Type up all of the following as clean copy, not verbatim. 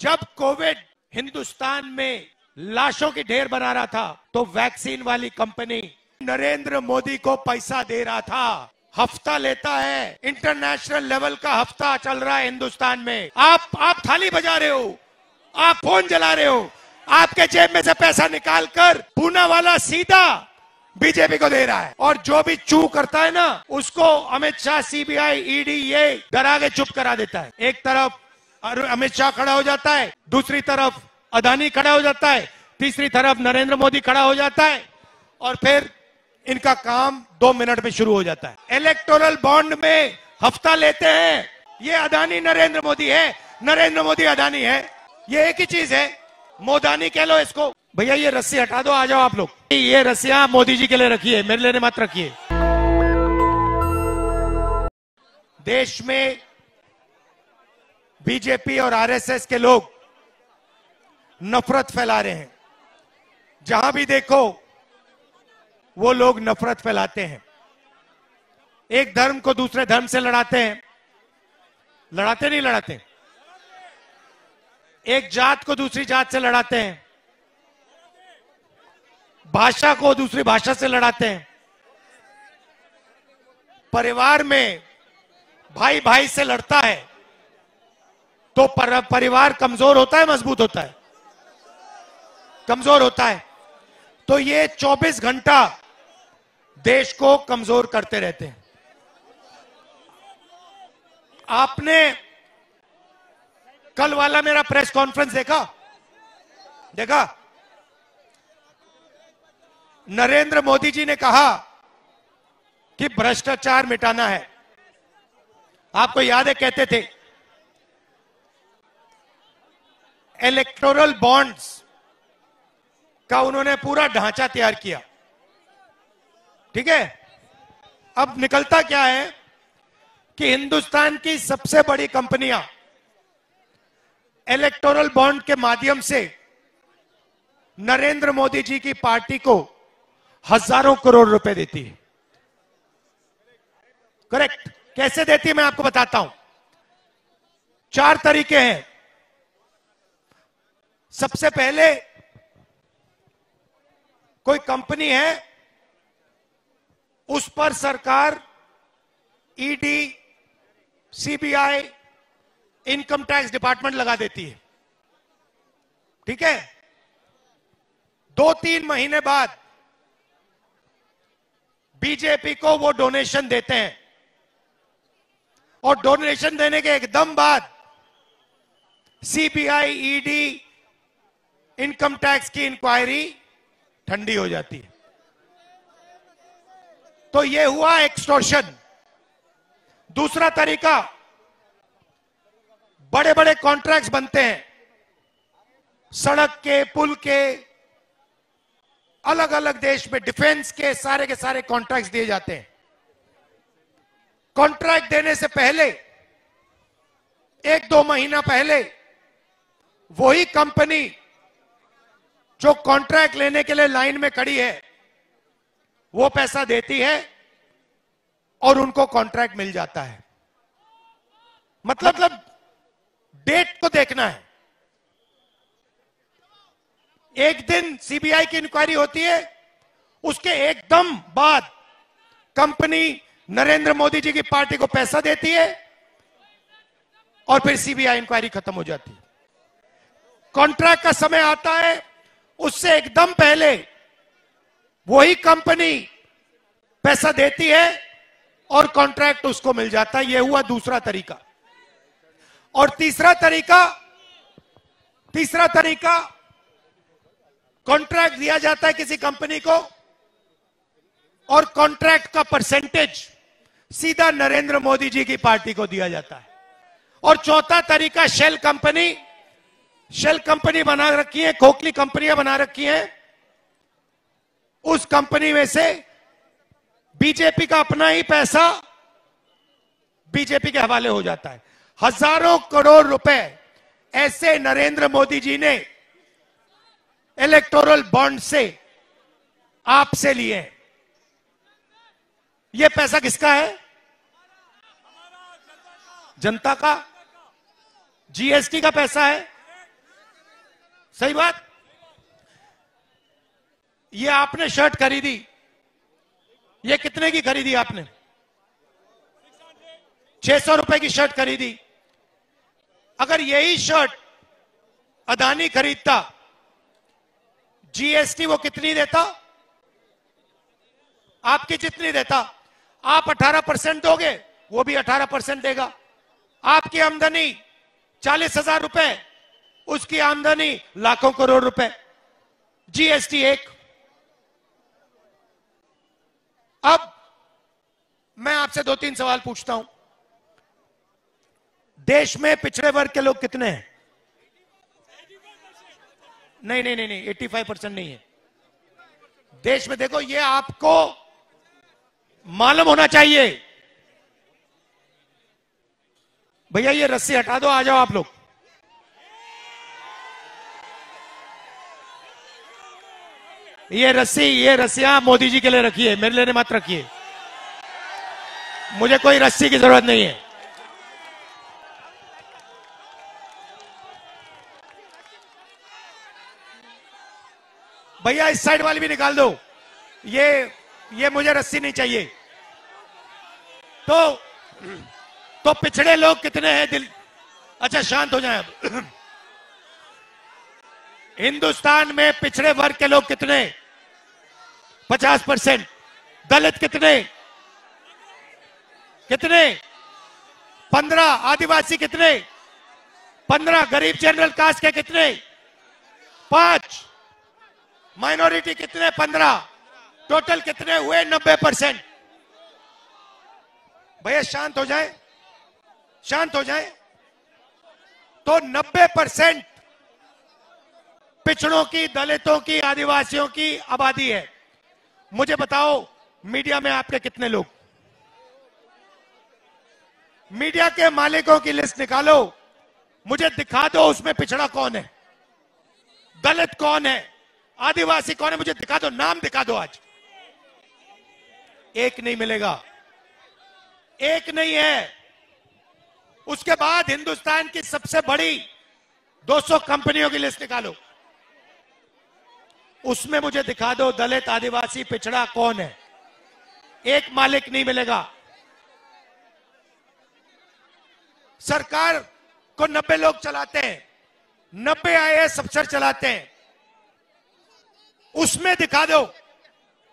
जब कोविड हिंदुस्तान में लाशों की ढेर बना रहा था तो वैक्सीन वाली कंपनी नरेंद्र मोदी को पैसा दे रहा था। हफ्ता लेता है, इंटरनेशनल लेवल का हफ्ता चल रहा है हिंदुस्तान में। आप थाली बजा रहे हो, आप फोन जला रहे हो, आपके जेब में से पैसा निकालकर पूना वाला सीधा बीजेपी को दे रहा है। और जो भी चू करता है ना, उसको अमित शाह, सीबीआई, ईडी ये डरा के चुप करा देता है। एक तरफ अमित शाह खड़ा हो जाता है, दूसरी तरफ अदानी खड़ा हो जाता है, तीसरी तरफ नरेंद्र मोदी खड़ा हो जाता है और फिर इनका काम 2 मिनट में शुरू हो जाता है। इलेक्टोरल बॉन्ड में हफ्ता लेते हैं। ये अदानी नरेंद्र मोदी है, नरेंद्र मोदी अदानी है, ये एक ही चीज है। मोदानी कह लो इसको। भैया ये रस्सी हटा दो, आ जाओ आप लोग। ये रस्सियां मोदी जी के लिए रखिए, मेरे लिए मत रखिए। देश में बीजेपी और आरएसएस के लोग नफरत फैला रहे हैं। जहां भी देखो वो लोग नफरत फैलाते हैं। एक धर्म को दूसरे धर्म से लड़ाते हैं। लड़ाते नहीं लड़ाते? एक जात को दूसरी जात से लड़ाते हैं, भाषा को दूसरी भाषा से लड़ाते हैं। परिवार में भाई भाई से लड़ता है तो परिवार कमजोर होता है, मजबूत होता है? कमजोर होता है। तो ये 24 घंटा देश को कमजोर करते रहते हैं। आपने कल वाला मेरा प्रेस कॉन्फ्रेंस देखा? नरेंद्र मोदी जी ने कहा कि भ्रष्टाचार मिटाना है। आपको याद है, कहते थे इलेक्टोरल बॉन्ड्स का उन्होंने पूरा ढांचा तैयार किया। ठीक है, अब निकलता क्या है कि हिंदुस्तान की सबसे बड़ी कंपनियां इलेक्टोरल बॉन्ड के माध्यम से नरेंद्र मोदी जी की पार्टी को हजारों करोड़ रुपए देती है। करेक्ट? कैसे देती है मैं आपको बताता हूं। 4 तरीके हैं। सबसे पहले, कोई कंपनी है, उस पर सरकार ED, CBI, income tax department लगा देती है। ठीक है? 2-3 महीने बाद बीजेपी को वो डोनेशन देते हैं और डोनेशन देने के एकदम बाद सीबीआई, ईडी, इनकम टैक्स की इंक्वायरी ठंडी हो जाती है। तो ये हुआ एक्सटॉर्शन। दूसरा तरीका, बड़े बड़े कॉन्ट्रैक्ट्स बनते हैं, सड़क के, पुल के, अलग अलग देश में डिफेंस के सारे कॉन्ट्रैक्ट्स दिए जाते हैं। कॉन्ट्रैक्ट देने से पहले 1-2 महीना पहले वही कंपनी जो कॉन्ट्रैक्ट लेने के लिए लाइन में खड़ी है वो पैसा देती है और उनको कॉन्ट्रैक्ट मिल जाता है। मतलब डेट को देखना है। एक दिन सीबीआई की इंक्वायरी होती है, उसके एकदम बाद कंपनी नरेंद्र मोदी जी की पार्टी को पैसा देती है और फिर सीबीआई इंक्वायरी खत्म हो जाती है। कॉन्ट्रैक्ट का समय आता है, उससे एकदम पहले वही कंपनी पैसा देती है और कॉन्ट्रैक्ट उसको मिल जाता है। यह हुआ दूसरा तरीका। और तीसरा तरीका, कॉन्ट्रैक्ट दिया जाता है किसी कंपनी को और कॉन्ट्रैक्ट का परसेंटेज सीधा नरेंद्र मोदी जी की पार्टी को दिया जाता है। और चौथा तरीका, शेल कंपनी बना रखी है, खोखली कंपनियां बना रखी हैं। उस कंपनी में से बीजेपी का अपना ही पैसा बीजेपी के हवाले हो जाता है। हजारों करोड़ रुपए ऐसे नरेंद्र मोदी जी ने इलेक्टोरल बॉन्ड से आपसे लिए। यह पैसा किसका है? जनता का। जीएसटी का पैसा है, सही बात। ये आपने शर्ट खरीदी, ये कितने की खरीदी आपने? 600 रुपए की शर्ट खरीदी। अगर यही शर्ट अदानी खरीदता, जीएसटी वो कितनी देता? आपकी जितनी देता। आप 18% दोगे, वो भी 18% देगा। आपकी आमदनी 40,000 रुपए, उसकी आमदनी लाखों करोड़ रुपए, जीएसटी एक। अब मैं आपसे 2-3 सवाल पूछता हूं। देश में पिछड़े वर्ग के लोग कितने हैं? नहीं नहीं नहीं नहीं, 85% नहीं है देश में। देखो, ये आपको मालूम होना चाहिए। भैया ये रस्सी हटा दो, आ जाओ आप लोग। ये रस्सियां मोदी जी के लिए रखिए, मेरे लिए मत रखिए। मुझे कोई रस्सी की जरूरत नहीं है। भैया इस साइड वाली भी निकाल दो। ये मुझे रस्सी नहीं चाहिए। तो पिछड़े लोग कितने हैं? दिल अच्छा शांत हो जाए अब। हिंदुस्तान में पिछड़े वर्ग के लोग कितने? 50%। दलित कितने? 15। आदिवासी कितने? 15। गरीब जनरल कास्ट के कितने? 5। माइनॉरिटी कितने? 15। टोटल कितने हुए? 90%। भैया शांत हो जाए, शांत हो जाए। तो 90% पिछड़ों की, दलितों की, आदिवासियों की आबादी है। मुझे बताओ, मीडिया में आपके कितने लोग? मीडिया के मालिकों की लिस्ट निकालो, मुझे दिखा दो उसमें पिछड़ा कौन है, दलित कौन है, आदिवासी कौन है, मुझे दिखा दो, नाम दिखा दो। आज एक नहीं मिलेगा, एक नहीं है। उसके बाद हिंदुस्तान की सबसे बड़ी 200 कंपनियों की लिस्ट निकालो, उसमें मुझे दिखा दो दलित, आदिवासी, पिछड़ा कौन है। एक मालिक नहीं मिलेगा। सरकार को 90 लोग चलाते हैं, 90 आईएएस अफसर चलाते हैं, उसमें दिखा दो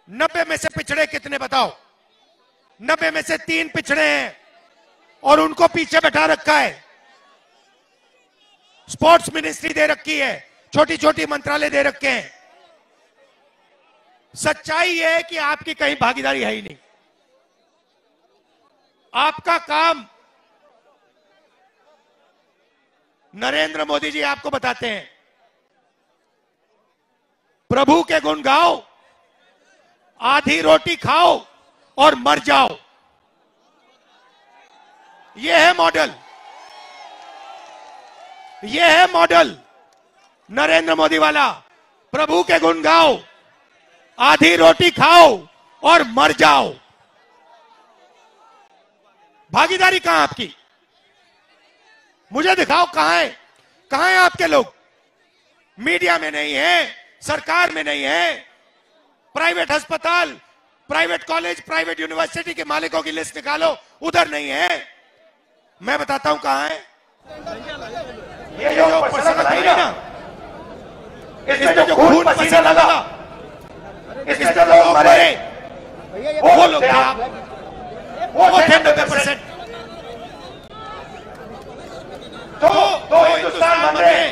90 में से पिछड़े कितने बताओ। 90 में से 3 पिछड़े हैं और उनको पीछे बैठा रखा है। स्पोर्ट्स मिनिस्ट्री दे रखी है, छोटी छोटी मंत्रालय दे रखे हैं। सच्चाई यह है कि आपकी कहीं भागीदारी है ही नहीं। आपका काम नरेंद्र मोदी जी आपको बताते हैं, प्रभु के गुण गाओ, आधी रोटी खाओ और मर जाओ। यह है मॉडल, यह है मॉडल नरेंद्र मोदी वाला। प्रभु के गुण गाओ, आधी रोटी खाओ और मर जाओ। भागीदारी कहां आपकी? मुझे दिखाओ कहां है आपके लोग? मीडिया में नहीं है, सरकार में नहीं है, प्राइवेट अस्पताल, प्राइवेट कॉलेज, प्राइवेट यूनिवर्सिटी के मालिकों की लिस्ट निकालो, उधर नहीं है। मैं बताता हूं कहां है। ये जो पसीना लगा ना, इसमें जो खून पसीना लगा, इसमें जो लोग मरे, वो लोग थे आप, वो थे 90%। तो हिंदुस्तान बन रहे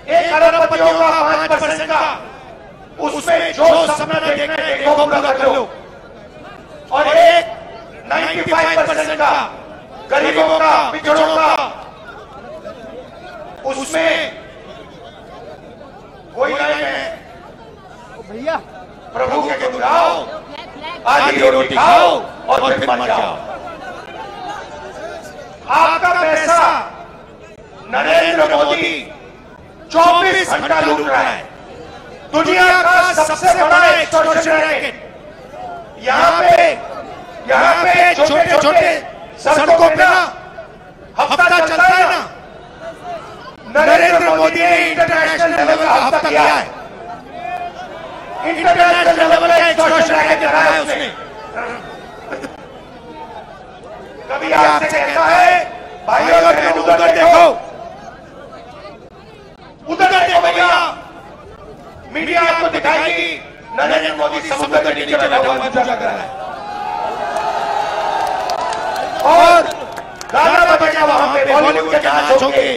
1 अरबपतियों का 5% का, उसमें जो सपना देखना है देखो पूरा कर लो। और एक 95% का गरीबों का, पिछड़ों का, उसमें कोई नहीं है। भैया प्रभु के गुण गाओ, आधी रोटी खाओ और फिर मर जाओ। आपका पैसा नरेंद्र मोदी 24 घंटा लूट रहा है। दुनिया का सबसे बड़ा एक्सटॉर्शन रैकेट। यहाँ पे छोटे छोटे सड़कों पे ना हफ्ता चलता है ना, नरेंद्र मोदी ने इंटरनेशनल लेवल का हफ्ता किया है, इंटरनेशनल लेवल का एक्सटॉर्शन रैकेट कराया है उसने। कभी आपसे कहता है भाई और बहन उधर देखो, उधर देखो भैया, मीडिया आपको दिखाएगी नरेंद्र मोदी समुद्र के नीचे बैठा हुआ पूजा कर रहा है और गाना बजेगा वहां पे, बॉलीवुड के नाच होंगे,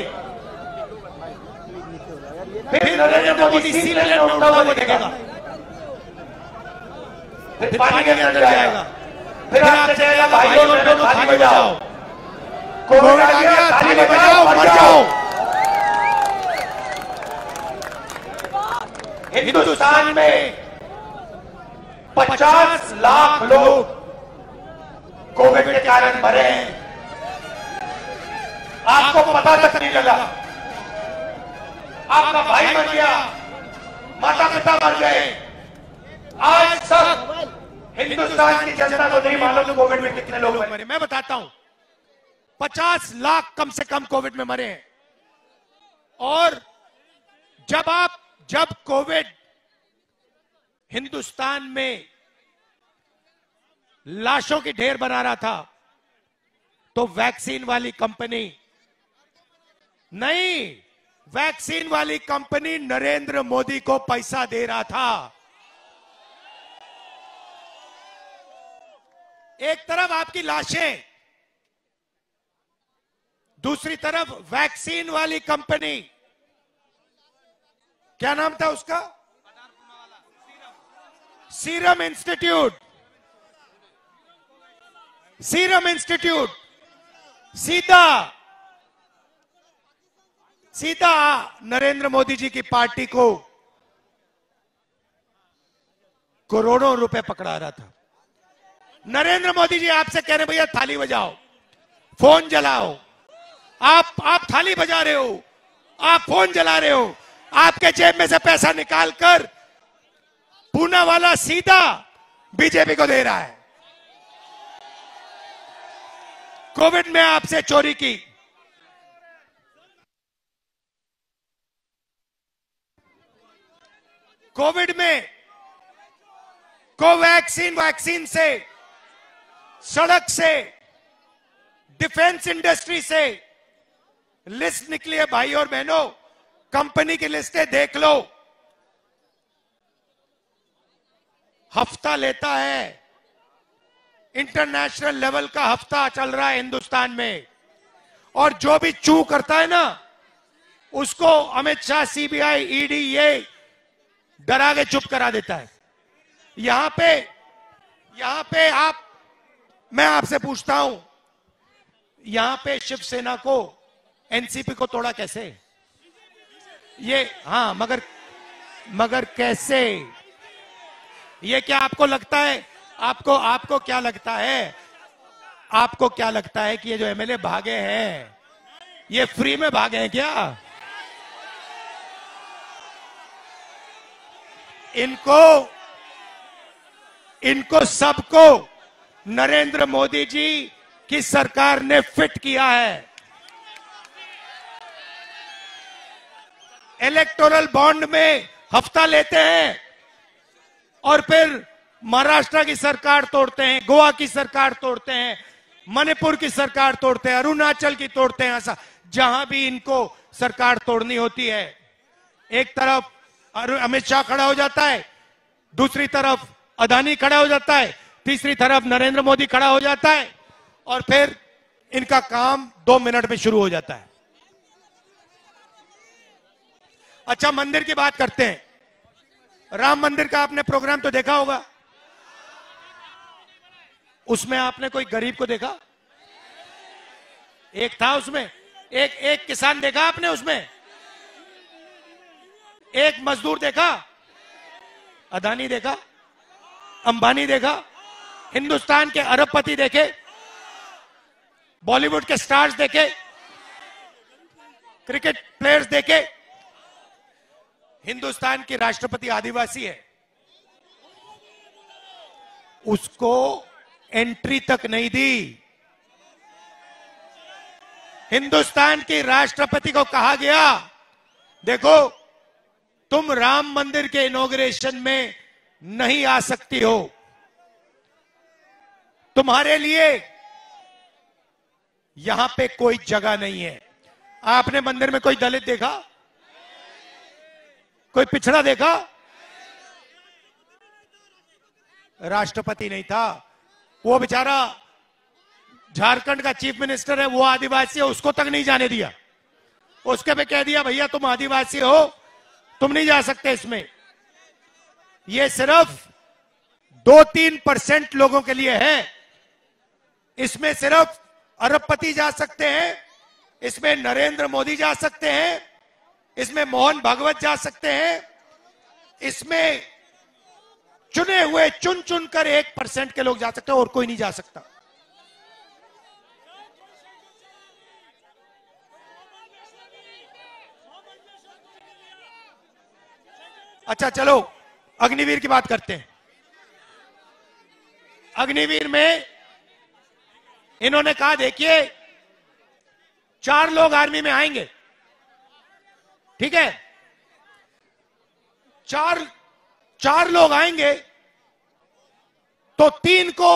फिर नरेंद्र मोदी सी लेन में उठा हुआ दिखेगा, फिर पानी के अंदर जाएगा, फिर आपसे कहेगा भाई और बहनों थाली बजाओ, कोविड आ गया थाली बजाओ मर जाओ। हिंदुस्तान में 50 लाख लोग कोविड के कारण मरे हैं, आपको पता तक नहीं लगा। आपका भाई मर गया, माता पिता मर गए, आज तक हिंदुस्तान की जनता को नहीं मालूम कोविड में कितने लोग मरे। मैं बताता हूं, 50 लाख कम से कम कोविड में मरे हैं। और जब कोविड हिंदुस्तान में लाशों की ढेर बना रहा था, तो वैक्सीन वाली कंपनी नहीं, वैक्सीन वाली कंपनी नरेंद्र मोदी को पैसा दे रहा था। एक तरफ आपकी लाशें, दूसरी तरफ वैक्सीन वाली कंपनी, क्या नाम था उसका, सीरम इंस्टीट्यूट, सीरम इंस्टीट्यूट सीधा नरेंद्र मोदी जी की पार्टी को करोड़ों रुपए पकड़ा रहा था। नरेंद्र मोदी जी आपसे कह रहे भैया थाली बजाओ, फोन जलाओ, आप थाली बजा रहे हो, आप फोन जला रहे हो, आपके जेब में से पैसा निकालकर पूना वाला सीधा बीजेपी को दे रहा है। कोविड में आपसे चोरी की, कोविड में वैक्सीन से, सड़क से, डिफेंस इंडस्ट्री से लिस्ट निकली है भाई और बहनों, कंपनी की लिस्टें देख लो। हफ्ता लेता है, इंटरनेशनल लेवल का हफ्ता चल रहा है हिंदुस्तान में, और जो भी चू करता है ना, उसको अमित शाह, सीबीआई, ईडी ये डरा के चुप करा देता है। यहां पे मैं आपसे पूछता हूं, यहां पे शिवसेना को, एनसीपी को तोड़ा कैसे? ये हाँ, मगर कैसे? ये क्या आपको लगता है, आपको क्या लगता है, आपको क्या लगता है कि ये जो एमएलए भागे हैं, ये फ्री में भागे हैं क्या? इनको सबको नरेंद्र मोदी जी की सरकार ने फिट किया है। इलेक्टोरल बॉन्ड में हफ्ता लेते हैं और फिर महाराष्ट्र की सरकार तोड़ते हैं, गोवा की सरकार तोड़ते हैं, मणिपुर की सरकार तोड़ते हैं, अरुणाचल की तोड़ते हैं। ऐसा जहां भी इनको सरकार तोड़नी होती है, एक तरफ अमित शाह खड़ा हो जाता है, दूसरी तरफ अदानी खड़ा हो जाता है, तीसरी तरफ नरेंद्र मोदी खड़ा हो जाता है, और फिर इनका काम 2 मिनट में शुरू हो जाता है। अच्छा, मंदिर की बात करते हैं। राम मंदिर का आपने प्रोग्राम तो देखा होगा, उसमें आपने कोई गरीब को देखा? एक था उसमें, एक किसान देखा आपने उसमें? एक मजदूर देखा? अदानी देखा? अंबानी देखा? हिंदुस्तान के अरबपति देखे? बॉलीवुड के स्टार्स देखे? क्रिकेट प्लेयर्स देखे? हिंदुस्तान की राष्ट्रपति आदिवासी है, उसको एंट्री तक नहीं दी। हिंदुस्तान की राष्ट्रपति को कहा गया, देखो तुम राम मंदिर के इनॉग्रेशन में नहीं आ सकती हो, तुम्हारे लिए यहां पे कोई जगह नहीं है। आपने मंदिर में कोई दलित देखा, कोई पिछड़ा देखा? राष्ट्रपति नहीं था, वो बेचारा झारखंड का चीफ मिनिस्टर है, वो आदिवासी है, उसको तक नहीं जाने दिया। उसके पे कह दिया भैया तुम आदिवासी हो, तुम नहीं जा सकते इसमें। ये सिर्फ 2-3% लोगों के लिए है। इसमें सिर्फ अरबपति जा सकते हैं, इसमें नरेंद्र मोदी जा सकते हैं, इसमें मोहन भागवत जा सकते हैं, इसमें चुने हुए चुन चुनकर 1% के लोग जा सकते हैं, और कोई नहीं जा सकता। अच्छा चलो अग्निवीर की बात करते हैं। अग्निवीर में इन्होंने कहा देखिए 4 लोग आर्मी में आएंगे, ठीक है, 4 लोग आएंगे तो 3 को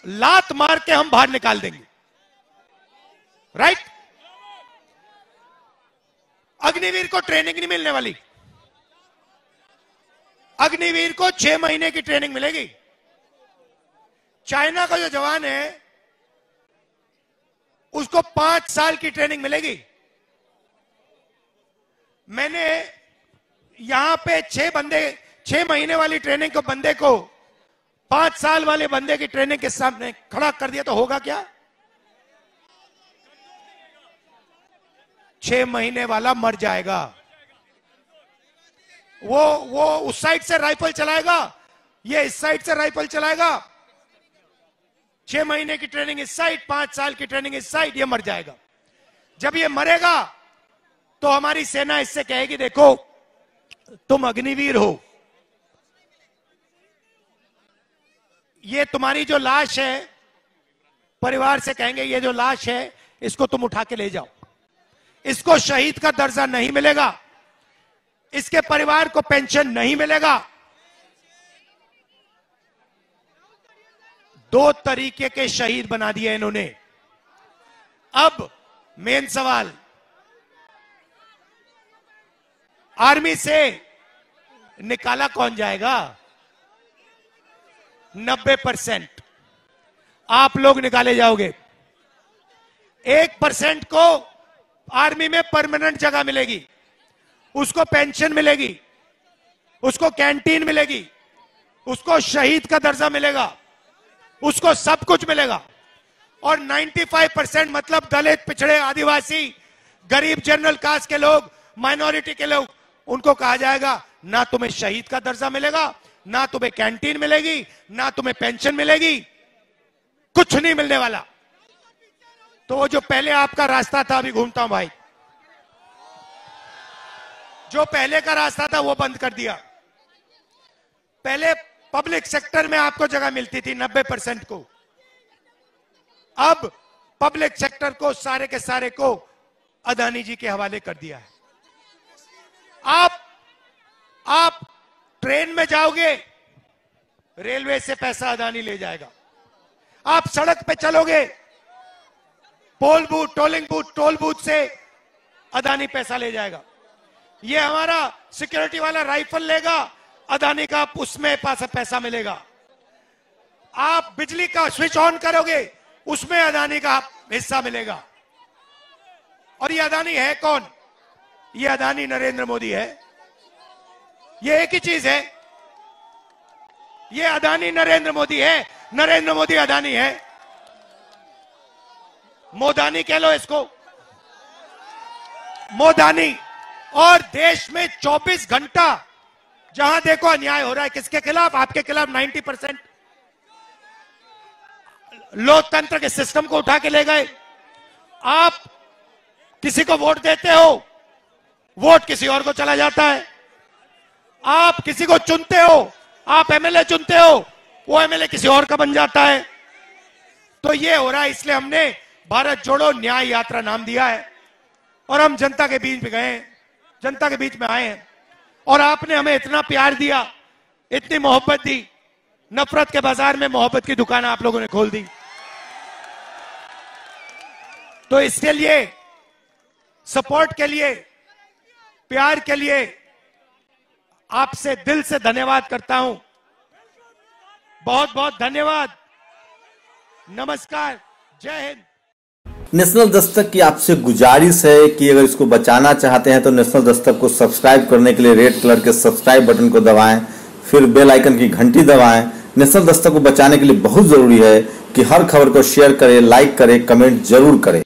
लात मार के हम बाहर निकाल देंगे, राइट? अग्निवीर को ट्रेनिंग नहीं मिलने वाली। अग्निवीर को 6 महीने की ट्रेनिंग मिलेगी। चाइना का जो जवान है उसको 5 साल की ट्रेनिंग मिलेगी। मैंने यहां पे 6 महीने वाली ट्रेनिंग को बंदे को 5 साल वाले बंदे की ट्रेनिंग के सामने खड़ा कर दिया तो होगा क्या? 6 महीने वाला मर जाएगा। वो उस साइड से राइफल चलाएगा, ये इस साइड से राइफल चलाएगा। 6 महीने की ट्रेनिंग इस साइड, 5 साल की ट्रेनिंग इस साइड, ये मर जाएगा। जब ये मरेगा तो हमारी सेना इससे कहेगी देखो तुम अग्निवीर हो, ये तुम्हारी जो लाश है, परिवार से कहेंगे ये जो लाश है इसको तुम उठा के ले जाओ। इसको शहीद का दर्जा नहीं मिलेगा, इसके परिवार को पेंशन नहीं मिलेगा। 2 तरीके के शहीद बना दिए इन्होंने। अब मेन सवाल, आर्मी से निकाला कौन जाएगा? 90% आप लोग निकाले जाओगे। 1% को आर्मी में परमानेंट जगह मिलेगी, उसको पेंशन मिलेगी, उसको कैंटीन मिलेगी, उसको शहीद का दर्जा मिलेगा, उसको सब कुछ मिलेगा। और 95% मतलब दलित, पिछड़े, आदिवासी, गरीब, जनरल कास्ट के लोग, माइनॉरिटी के लोग, उनको कहा जाएगा ना तुम्हें शहीद का दर्जा मिलेगा, ना तुम्हें कैंटीन मिलेगी, ना तुम्हें पेंशन मिलेगी, कुछ नहीं मिलने वाला। तो वो जो पहले आपका रास्ता था, अभी घूमता हूं भाई, जो पहले का रास्ता था वो बंद कर दिया। पहले पब्लिक सेक्टर में आपको जगह मिलती थी 90% को, अब पब्लिक सेक्टर को सारे के सारे को अदानी जी के हवाले कर दिया है। आप ट्रेन में जाओगे, रेलवे से पैसा अदानी ले जाएगा। आप सड़क पे चलोगे, poll booth, tolling booth, toll booth से अदानी पैसा ले जाएगा। ये हमारा सिक्योरिटी वाला राइफल लेगा, अदानी का उसमें पैसा मिलेगा। आप बिजली का स्विच ऑन करोगे, उसमें अदानी का हिस्सा मिलेगा। और ये अदानी है कौन? ये अदानी नरेंद्र मोदी है। ये एक ही चीज है, ये अदानी नरेंद्र मोदी है, नरेंद्र मोदी अदानी है। मोदानी कह लो इसको, मोदानी। और देश में 24 घंटा जहां देखो अन्याय हो रहा है, किसके खिलाफ? आपके खिलाफ। 90% लोकतंत्र के सिस्टम को उठा के ले गए। आप किसी को वोट देते हो, वोट किसी और को चला जाता है। आप किसी को चुनते हो, आप एमएलए चुनते हो, वो एमएलए किसी और का बन जाता है। तो ये हो रहा है, इसलिए हमने भारत जोड़ो न्याय यात्रा नाम दिया है और हम जनता के बीच में गए, जनता के बीच में आए हैं और आपने हमें इतना प्यार दिया, इतनी मोहब्बत दी। नफरत के बाजार में मोहब्बत की दुकान आप लोगों ने खोल दी। तो इसके लिए, सपोर्ट के लिए, प्यार के लिए आपसे दिल से धन्यवाद करता हूं। बहुत बहुत धन्यवाद। नमस्कार, जय हिंद। नेशनल दस्तक की आपसे गुजारिश है कि अगर इसको बचाना चाहते हैं तो नेशनल दस्तक को सब्सक्राइब करने के लिए रेड कलर के सब्सक्राइब बटन को दबाएं, फिर बेल आइकन की घंटी दबाएं। नेशनल दस्तक को बचाने के लिए बहुत जरूरी है कि हर खबर को शेयर करें, लाइक करें, कमेंट जरूर करें।